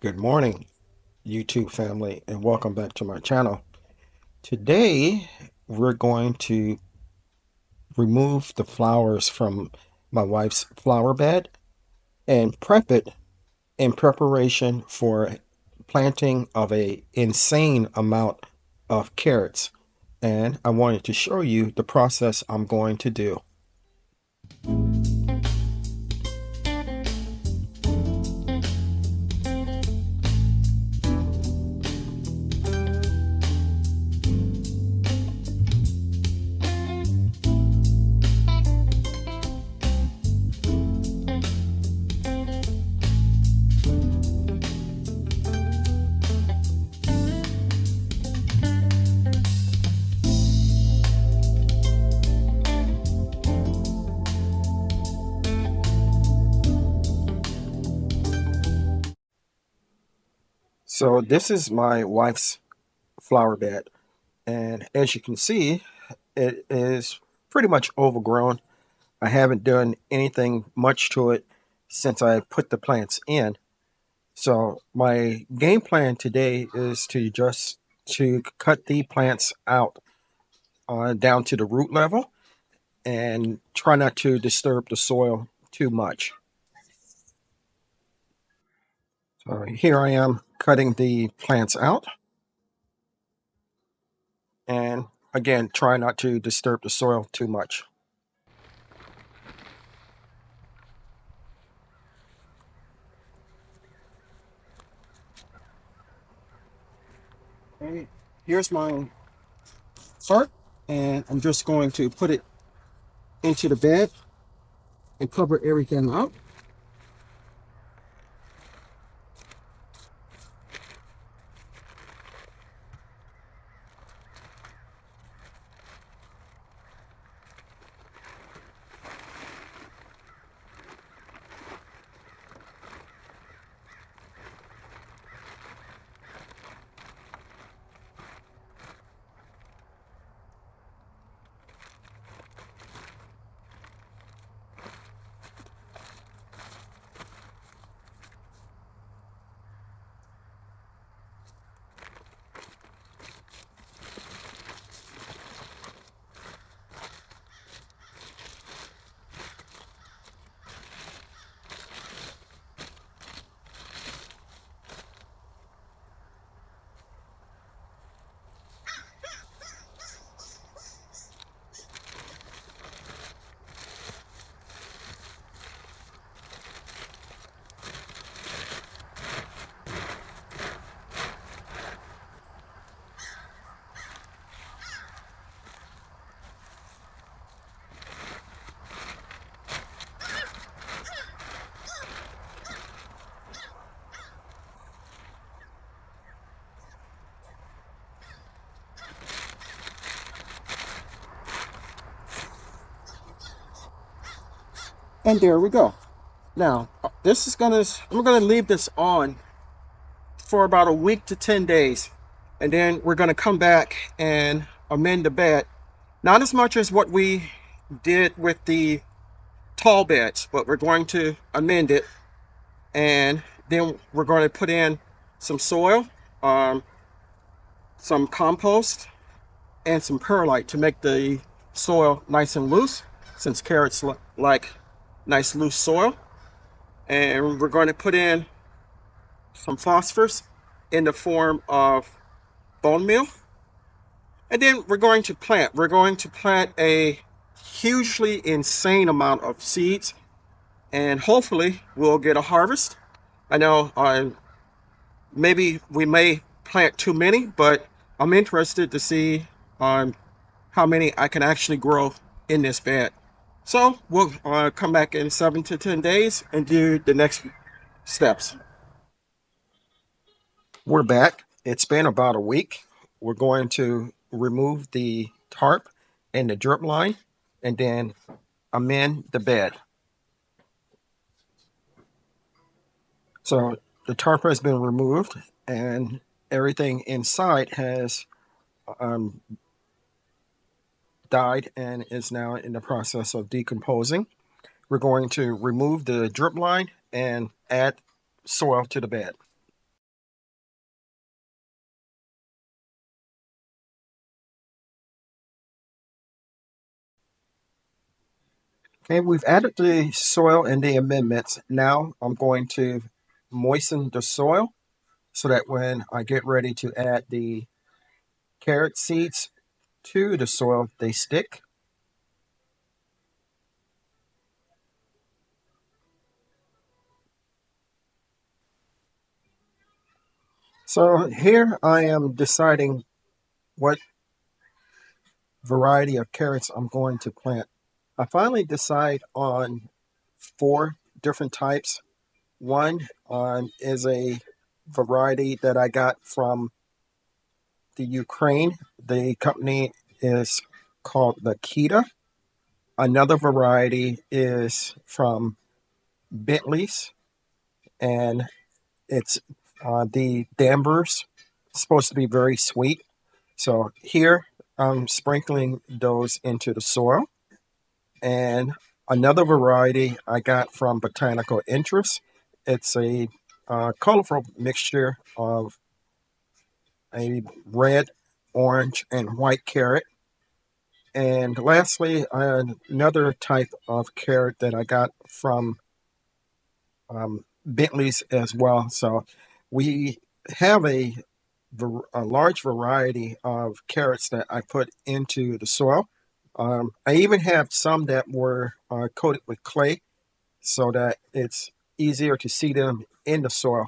Good morning, YouTube family, and welcome back to my channel. Today, we're going to remove the flowers from my wife's flower bed and prep it in preparation for planting of a insane amount of carrots. And I wanted to show you the process I'm going to do. So this is my wife's flower bed, and as you can see, it is pretty much overgrown. I haven't done anything much to it since I put the plants in. So my game plan today is to cut the plants out down to the root level and try not to disturb the soil too much. So here I am cutting the plants out, and again, try not to disturb the soil too much. Okay, here's my cart, and I'm just going to put it into the bed and cover everything up. And there we go. Now, I'm gonna leave this on for about a week to 10 days. And then we're gonna come back and amend the bed. Not as much as what we did with the tall beds, but we're going to amend it. And then we're going to put in some soil, um, some compost, and some perlite to make the soil nice and loose, since carrots like nice loose soil. And we're going to put in some phosphorus in the form of bone meal. And then we're going to plant a hugely insane amount of seeds, and hopefully we'll get a harvest. I know maybe we may plant too many, but I'm interested to see how many I can actually grow in this bed. So we'll come back in 7 to 10 days and do the next steps. We're back. It's been about a week. We're going to remove the tarp and the drip line and then amend the bed. So the tarp has been removed and everything inside has um, died and is now in the process of decomposing. We're going to remove the drip line and add soil to the bed. Okay, we've added the soil and the amendments. Now I'm going to moisten the soil so that when I get ready to add the carrot seeds to the soil, they stick. So here I am deciding what variety of carrots I'm going to plant. I finally decide on four different types. One is a variety that I got from the Ukraine. The company is called the Kita. Another variety is from Bentley's, and it's the Danvers. It's supposed to be very sweet. So here I'm sprinkling those into the soil. And another variety I got from Botanical Interest. It's a colorful mixture of a red, orange, and white carrot. And lastly, another type of carrot that I got from Bentley's as well. So we have a large variety of carrots that I put into the soil. I even have some that were coated with clay so that it's easier to see them in the soil.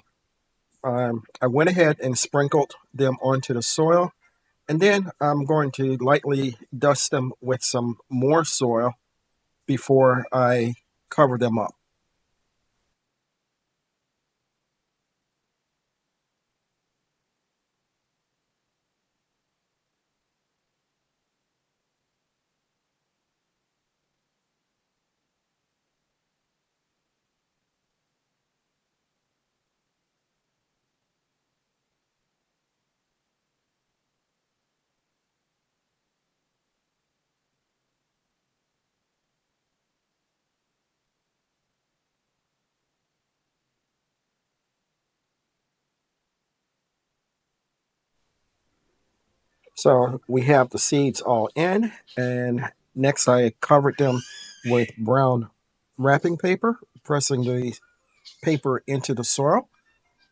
I went ahead and sprinkled them onto the soil, and then I'm going to lightly dust them with some more soil before I cover them up. So we have the seeds all in, and next I covered them with brown wrapping paper, pressing the paper into the soil,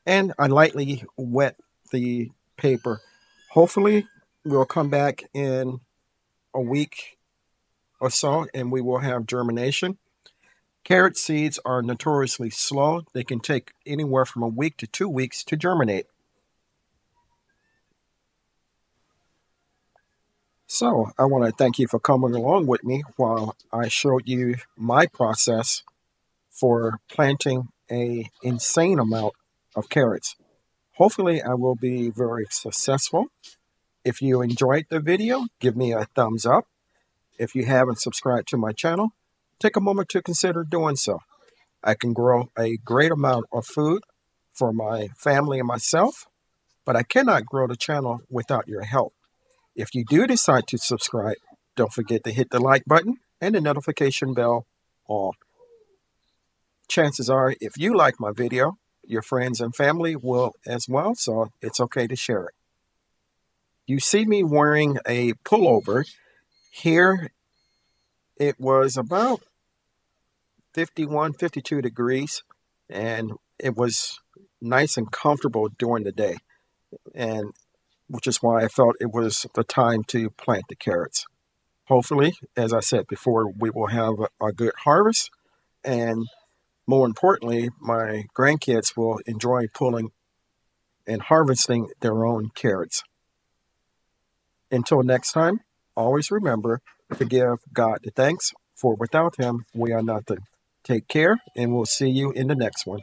and I lightly wet the paper. Hopefully, we'll come back in a week or so and we will have germination. Carrot seeds are notoriously slow. They can take anywhere from a week to 2 weeks to germinate. So I want to thank you for coming along with me while I showed you my process for planting a insane amount of carrots. Hopefully I will be very successful. If you enjoyed the video, give me a thumbs up. If you haven't subscribed to my channel, take a moment to consider doing so. I can grow a great amount of food for my family and myself, but I cannot grow the channel without your help. If you do decide to subscribe, don't forget to hit the like button and the notification bell on. Chances are, if you like my video, your friends and family will as well, so it's okay to share it. You see me wearing a pullover. Here it was about 51, 52 degrees, and it was nice and comfortable during the day, and which is why I felt it was the time to plant the carrots. Hopefully, as I said before, we will have a good harvest, and more importantly, my grandkids will enjoy pulling and harvesting their own carrots. Until next time, always remember to give God the thanks, for without Him, we are nothing. Take care, and we'll see you in the next one.